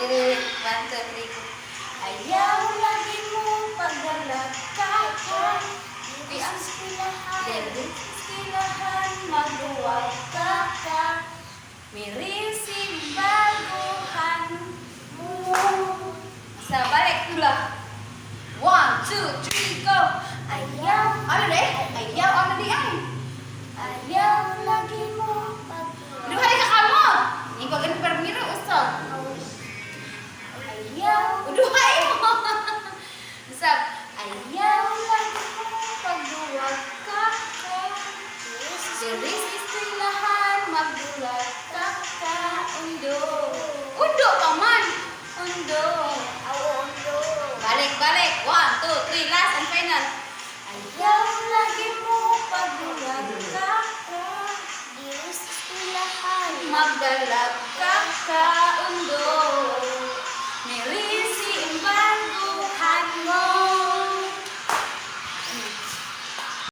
One, two, three. Ayaw lagi mo pagdalag ka. Di ang estilahan, magduwag ka. Mirisim baguhan mo. Sa balik pula. 1, 2, 3, go. Ayaw. Ano deh? Ayaw, ano di ay? Ayaw lagi mo pagdalag. Duhay ka kamo. Ikaw ganun permiro, usap. Ayaw. Duhay mo. Usap. Ayaw lagi mo pagduwag ka. Diris istilahan, magdulag ka. Undo. Undo pa man. Undo. Undo. Balik. 1, 2, 3, last and final. Ayaw lagi mo pagdulag ka. Diris istilahan, magdalag ka. Undo.